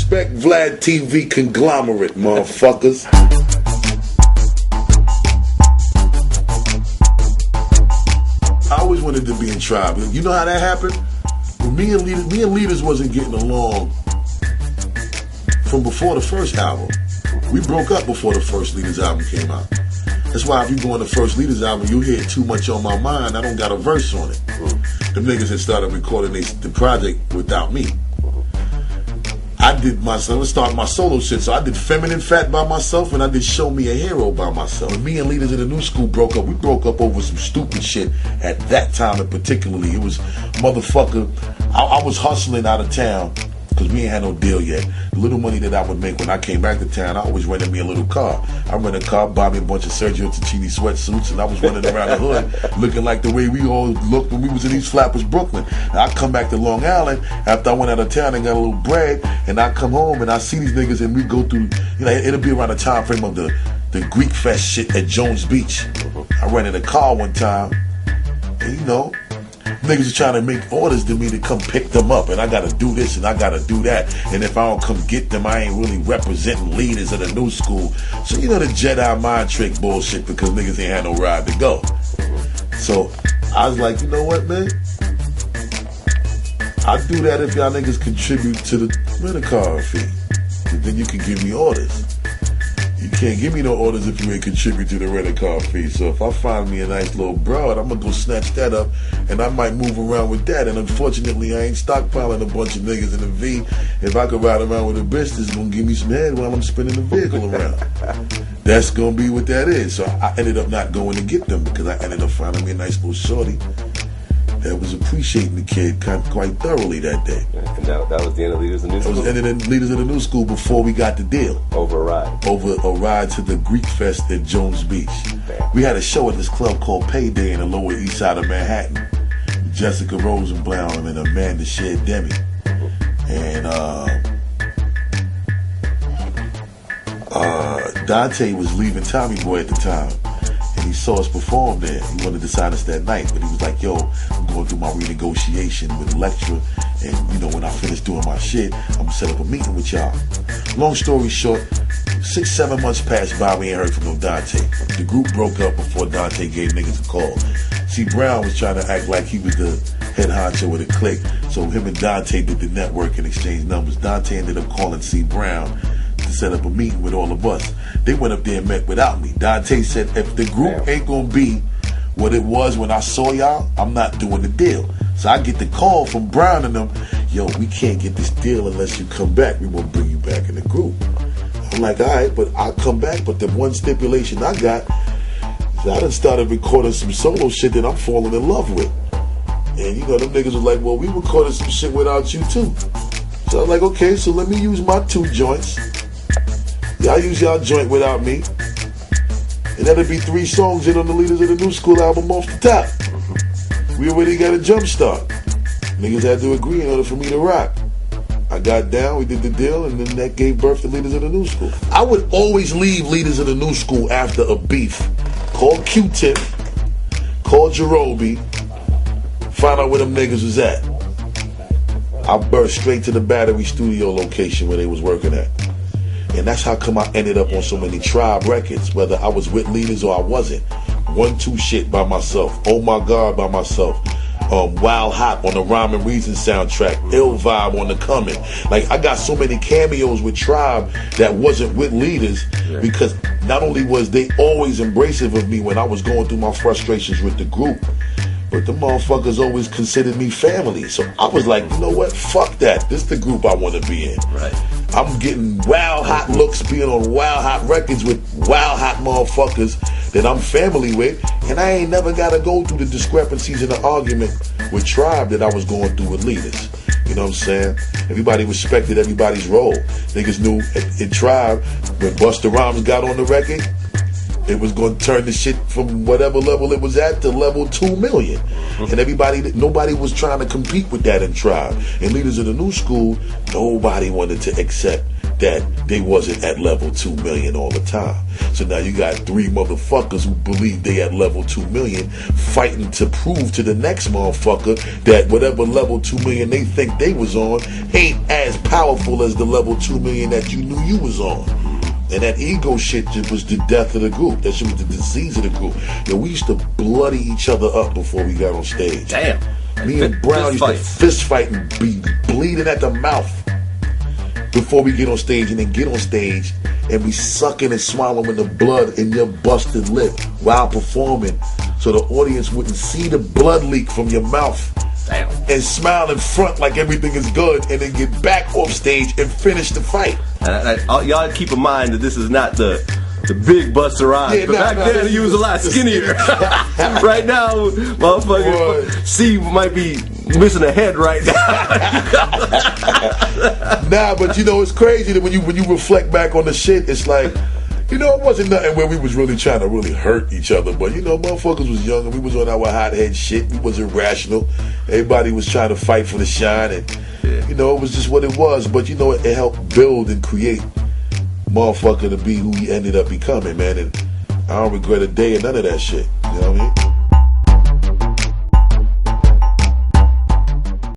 Respect Vlad TV conglomerate, motherfuckers. I always wanted to be in Tribe. You know how that happened? When me and Leaders wasn't getting along from before the first album. We broke up before the first Leaders album came out. That's why if you go on the first Leaders album, you hear Too Much on My Mind. I don't got a verse on it. Them niggas had started recording the project without me. I started my solo shit, so I did Feminine Fat by myself and I did Show Me a Hero by myself. When me and Leaders of the New School broke up, we broke up over some stupid shit at that time, and particularly it was motherfucker, I was hustling out of town because we ain't had no deal yet. The little money that I would make when I came back to town, I always rented me a little car. I rented a car, bought me a bunch of Sergio Tacchini sweatsuits, and I was running around the hood looking like the way we all looked when we was in East Flatbush, Brooklyn. And I come back to Long Island after I went out of town and got a little bread, and I come home and I see these niggas and we go through, you know, it'll be around the time frame of the Greek Fest shit at Jones Beach. I rented a car one time, and you know, niggas are trying to make orders to me to come pick them up, and I gotta do this and I gotta do that, and if I don't come get them, I ain't really representing Leaders of the New School. So you know the Jedi mind trick bullshit, because niggas ain't had no ride to go. So I was like, you know what, man? I'll do that if y'all niggas contribute to the rental car fee. But then you can give me orders. You can't give me no orders if you ain't contribute to the rental car fee. So if I find me a nice little broad, I'm gonna go snatch that up, and I might move around with that. And unfortunately, I ain't stockpiling a bunch of niggas in the V. If I could ride around with a bitch that's gonna give me some head while I'm spinning the vehicle around, that's gonna be what that is. So I ended up not going to get them, because I ended up finding me a nice little shorty that was appreciating the kid quite thoroughly that day. And that was the end of Leaders of the New School? That was the end of the Leaders of the New School before we got the deal. Over a ride? Over a ride to the Greek Fest at Jones Beach. Damn. We had a show at this club called Payday in the Lower East Side of Manhattan. Jessica Rosenbaum and Amanda Shed Demi. And Dante was leaving Tommy Boy at the time. And he saw us perform there. He wanted to sign us that night, but he was like, yo, I'm going through my renegotiation with Elektra, and you know, when I finish doing my shit, I'm gonna set up a meeting with y'all. Long story short, 6-7 months passed by, we ain't heard from no Dante. The group broke up before Dante gave niggas a call. See, Brown was trying to act like he was the head honcho with a clique, so him and Dante did the network and exchanged numbers. Dante ended up calling C. Brown to set up a meeting with all of us. They went up there and met without me. Dante said, if the group ain't gonna be what it was when I saw y'all, I'm not doing the deal. So I get the call from Brown and them, yo, we can't get this deal unless you come back. We won't bring you back in the group. I'm like, all right, but I'll come back. But the one stipulation I got is I done started recording some solo shit that I'm falling in love with. And you know, them niggas was like, well, we recorded some shit without you too. So I was like, okay, so let me use my 2 joints. Y'all use y'all joint without me. And that'll be 3 songs in on the Leaders of the New School album off the top. We already got a jump start. Niggas had to agree in order for me to rock. I got down, we did the deal, and then that gave birth to Leaders of the New School. I would always leave Leaders of the New School after a beef. Call Q-Tip, call Jerobi, find out where them niggas was at. I burst straight to the Battery Studio location where they was working at. And that's how come I ended up on so many Tribe records, whether I was with Leaders or I wasn't. 1-2 shit by myself. Oh My God by myself. Wild Hot on the Rhyme and Reason soundtrack. Ill Vibe on The Coming. Like, I got so many cameos with Tribe that wasn't with Leaders, because not only was they always embracive of me when I was going through my frustrations with the group, but the motherfuckers always considered me family. So I was like, you know what? Fuck that. This is the group I want to be in. Right. I'm getting wild hot looks being on wild hot records with wild hot motherfuckers that I'm family with, and I ain't never got to go through the discrepancies in the argument with Tribe that I was going through with Leaders. You know what I'm saying? Everybody respected everybody's role. Niggas knew in Tribe, when Busta Rhymes got on the record, it was going to turn the shit from whatever level it was at to level 2 million. And nobody was trying to compete with that in Tribe. And Leaders of the New School, nobody wanted to accept that they wasn't at level 2 million all the time. So now you got 3 motherfuckers who believe they at level 2 million fighting to prove to the next motherfucker that whatever level 2 million they think they was on ain't as powerful as the level 2 million that you knew you was on. And that ego shit just was the death of the group. That shit was the disease of the group. Yo, we used to bloody each other up before we got on stage. Damn. Me and Brown used to fist fight and be bleeding at the mouth before we get on stage, and then get on stage and be sucking and swallowing the blood in your busted lip while performing, so the audience wouldn't see the blood leak from your mouth. Damn. And smile in front like everything is good, and then get back off stage and finish the fight. Y'all keep in mind that this is not the big Busta Rhymes. Yeah, but back then he was a lot skinnier. Right now, motherfucker, C might be missing a head right now. Nah, but you know, it's crazy that when you reflect back on the shit, it's like, you know, it wasn't nothing where we was really trying to really hurt each other. But, you know, motherfuckers was young and we was on our hothead shit. We wasn't rational. Everybody was trying to fight for the shine. And, you know, it was just what it was. But, you know, it helped build and create motherfucker to be who he ended up becoming, man. And I don't regret a day of none of that shit. You know what I mean?